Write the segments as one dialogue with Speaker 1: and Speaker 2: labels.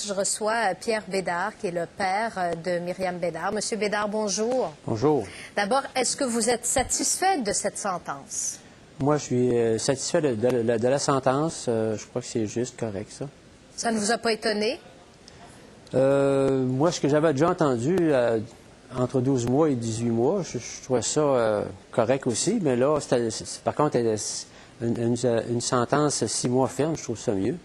Speaker 1: Je reçois Pierre Bédard, qui est le père de Myriam Bédard. Monsieur Bédard, bonjour.
Speaker 2: Bonjour.
Speaker 1: D'abord, est-ce que vous êtes satisfait de cette sentence?
Speaker 2: Moi, je suis satisfait de la sentence. Je crois que c'est juste correct, ça.
Speaker 1: Ça ne vous a pas étonné?
Speaker 2: Moi, ce que j'avais déjà entendu, entre 12 mois et 18 mois, je trouvais ça correct aussi. Mais là, par contre, une sentence 6 mois ferme, je trouve ça mieux.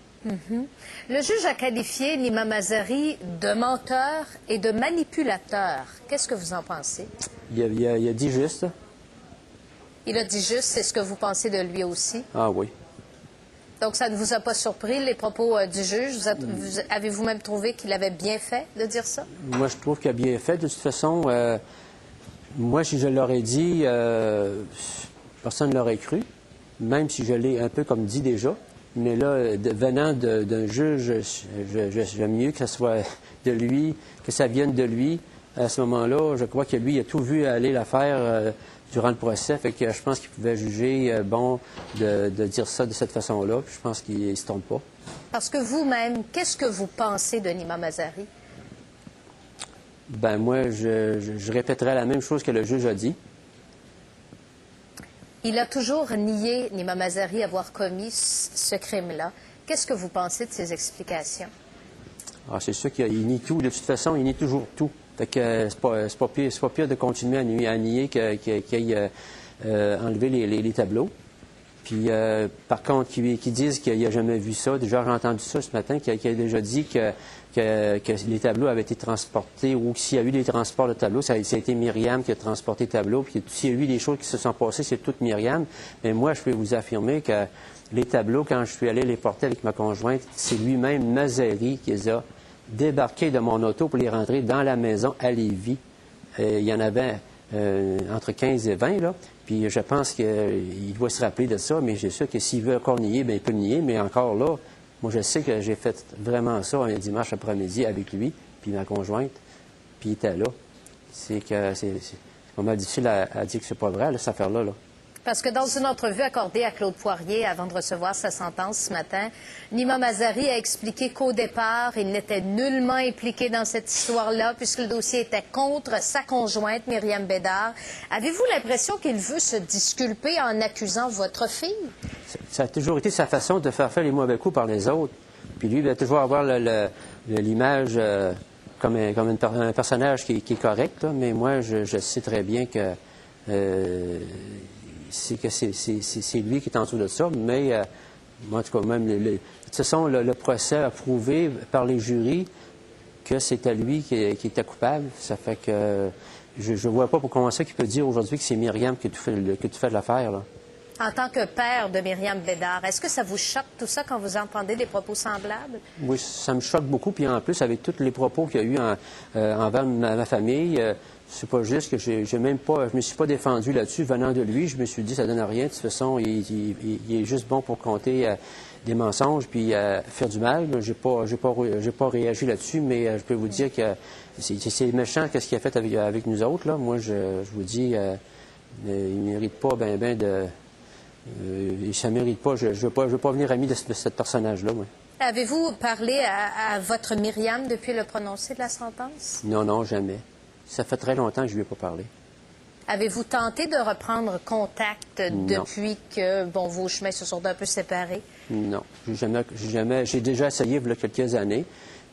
Speaker 1: Le juge a qualifié Nima Mazari de menteur et de manipulateur. Qu'est-ce que vous en pensez?
Speaker 2: Il a dit juste.
Speaker 1: Il a dit juste, c'est ce que vous pensez de lui aussi?
Speaker 2: Ah oui.
Speaker 1: Donc, ça ne vous a pas surpris, les propos du juge? Avez-vous même trouvé qu'il avait bien fait de dire ça?
Speaker 2: Moi, je trouve qu'il a bien fait. De toute façon, moi, si je l'aurais dit, personne ne l'aurait cru, même si je l'ai un peu comme dit déjà. Mais là, venant d'un juge, j'aime mieux que ce soit de lui, que ça vienne de lui. À ce moment-là, je crois que lui, il a tout vu aller l'affaire durant le procès. Fait que je pense qu'il pouvait juger bon de dire ça de cette façon-là. Puis je pense qu'il ne se trompe pas.
Speaker 1: Parce que vous-même, qu'est-ce que vous pensez de Nima Mazari?
Speaker 2: Ben moi, je répéterai la même chose que le juge a dit.
Speaker 1: Il a toujours nié, Nima Mazari, avoir commis ce crime-là. Qu'est-ce que vous pensez de ces explications?
Speaker 2: Ah, c'est sûr qu'il nie tout. De toute façon, il nie toujours tout. Fait que c'est pas pire de continuer à nier qu'il ait enlevé les tableaux. Puis, par contre, qu'ils disent qu'il n'a jamais vu ça. Déjà, j'ai entendu ça ce matin, qu'il a déjà dit que les tableaux avaient été transportés ou que s'il y a eu des transports de tableaux, ça a été Myriam qui a transporté les tableaux. Puis, s'il y a eu des choses qui se sont passées, c'est toute Myriam. Mais moi, je peux vous affirmer que les tableaux, quand je suis allé les porter avec ma conjointe, c'est lui-même, Mazari, qui les a débarqués de mon auto pour les rentrer dans la maison à Lévis. Il y en avait entre 15 et 20, là. Puis je pense qu'il doit se rappeler de ça, mais j'ai sûr que s'il veut encore nier, bien, il peut nier. Mais encore là, moi, je sais que j'ai fait vraiment ça un dimanche après-midi avec lui, puis ma conjointe, puis il était là. C'est pas mal difficile à dire que c'est pas vrai, là, cette affaire-là. Là.
Speaker 1: Parce que dans une entrevue accordée à Claude Poirier avant de recevoir sa sentence ce matin, Nima Mazari a expliqué qu'au départ, il n'était nullement impliqué dans cette histoire-là, puisque le dossier était contre sa conjointe, Myriam Bédard. Avez-vous l'impression qu'il veut se disculper en accusant votre fille?
Speaker 2: Ça a toujours été sa façon de faire les mauvais coups par les autres. Puis lui, il va toujours avoir l'image comme un personnage qui est correct, là, mais moi, je sais très bien que c'est lui qui est en dessous de ça, mais en tout cas, même de toute façon, le procès a prouvé par les jurys que c'était lui qui était coupable. Ça fait que je ne vois pas pour comment ça qu'il peut dire aujourd'hui que c'est Myriam qui a tout fait de l'affaire, là.
Speaker 1: En tant que père de Myriam Bédard, est-ce que ça vous choque tout ça quand vous entendez des propos semblables?
Speaker 2: Oui, ça me choque beaucoup. Puis en plus, avec tous les propos qu'il y a eu envers ma famille, c'est pas juste que je me suis pas défendu là-dessus venant de lui. Je me suis dit, ça donne rien. De toute façon, il est juste bon pour compter des mensonges puis faire du mal. J'ai pas réagi là-dessus, mais je peux vous dire que c'est méchant qu'est-ce qu'il a fait avec nous autres. Là. Moi, je vous dis, il mérite pas ben de... ça ne mérite pas. Je ne veux pas venir ami de ce personnage-là. Ouais.
Speaker 1: Avez-vous parlé à votre Myriam depuis le prononcé de la sentence?
Speaker 2: Non, jamais. Ça fait très longtemps que je ne lui ai pas parlé.
Speaker 1: Avez-vous tenté de reprendre contact depuis que vos chemins se sont un peu séparés? Non.
Speaker 2: J'ai déjà essayé il y a quelques années,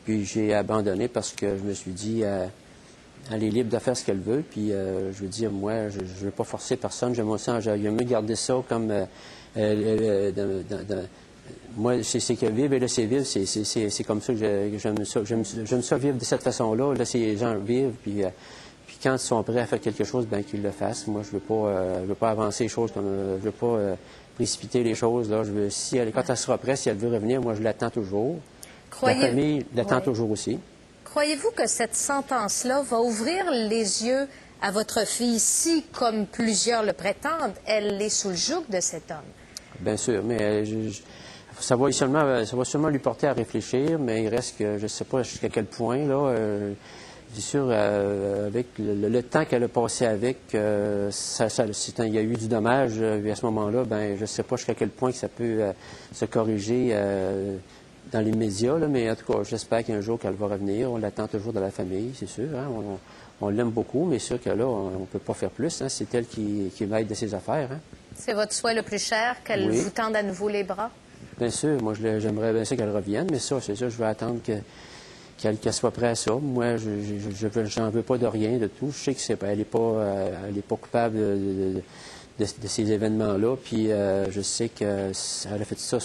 Speaker 2: puis j'ai abandonné parce que je me suis dit... elle est libre de faire ce qu'elle veut, puis je veux dire, moi, je ne veux pas forcer personne. J'aime mieux garder ça comme... moi, c'est que vivre et laisser vivre, c'est comme ça que j'aime ça. J'aime ça vivre de cette façon-là, laisser les gens vivre, puis quand ils sont prêts à faire quelque chose, bien qu'ils le fassent. Moi, je veux pas avancer les choses comme... je veux pas précipiter les choses, là. Quand elle sera prête, si elle veut revenir, moi, je l'attends toujours. La famille l'attend toujours aussi.
Speaker 1: Croyez-vous que cette sentence-là va ouvrir les yeux à votre fille si, comme plusieurs le prétendent, elle est sous le joug de cet homme?
Speaker 2: Bien sûr, mais ça va sûrement lui porter à réfléchir, mais il reste que je ne sais pas jusqu'à quel point, là. C'est sûr, avec le temps qu'elle a passé avec, il y a eu du dommage à ce moment-là, ben je ne sais pas jusqu'à quel point que ça peut se corriger dans les médias, là, mais en tout cas, j'espère qu'un jour qu'elle va revenir. On l'attend toujours dans la famille, c'est sûr. Hein? On l'aime beaucoup, mais c'est sûr que là, on ne peut pas faire plus. Hein? C'est elle qui m'aide de ses affaires. Hein?
Speaker 1: C'est votre souhait le plus cher, qu'elle
Speaker 2: Oui.
Speaker 1: vous tende à nouveau les bras?
Speaker 2: Bien sûr, moi, j'aimerais bien ça qu'elle revienne, mais ça, c'est ça, je vais attendre qu'elle soit prête à ça. Moi, j'en veux pas de rien, de tout. Je sais qu'elle n'est pas coupable de ces événements-là, puis je sais qu'elle a fait ça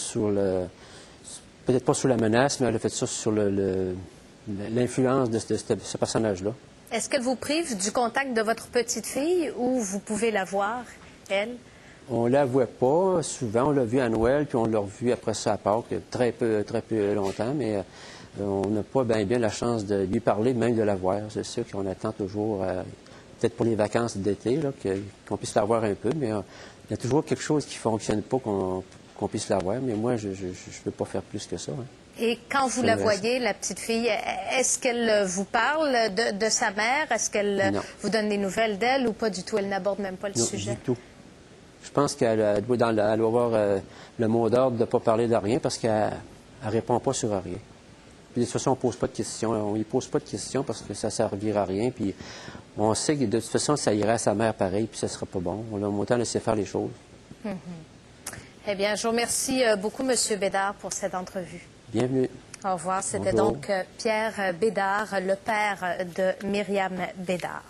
Speaker 2: peut-être pas sous la menace, mais elle a fait ça sur l'influence de ce personnage-là.
Speaker 1: Est-ce qu'elle vous prive du contact de votre petite fille ou vous pouvez la voir, elle?
Speaker 2: On la voit pas souvent. On l'a vue à Noël, puis on l'a revue après ça à Pâques, très peu longtemps, mais on n'a pas bien la chance de lui parler, même de la voir. C'est sûr qu'on attend toujours, peut-être pour les vacances d'été, là, qu'on puisse la voir un peu, mais il y a toujours quelque chose qui ne fonctionne pas qu'on puisse la voir, mais moi, je ne peux pas faire plus que ça. Hein.
Speaker 1: Et quand vous la voyez, la petite fille, est-ce qu'elle vous parle de sa mère? Est-ce qu'elle vous donne des nouvelles d'elle ou pas du tout? Elle n'aborde même pas le sujet?
Speaker 2: Du tout. Je pense qu'elle doit avoir le mot d'ordre de ne pas parler de rien parce qu'elle ne répond pas sur rien. Puis de toute façon, on ne pose pas de questions. On ne pose pas de questions parce que ça ne servira à rien. Puis on sait que de toute façon, ça irait à sa mère pareil, puis ça ne sera pas bon. On a autant laissé faire les choses.
Speaker 1: Eh bien, je vous remercie beaucoup, M. Bédard, pour cette entrevue.
Speaker 2: Bienvenue.
Speaker 1: Au revoir. C'était
Speaker 2: Bonjour.
Speaker 1: donc Pierre Bédard, le père de Myriam Bédard.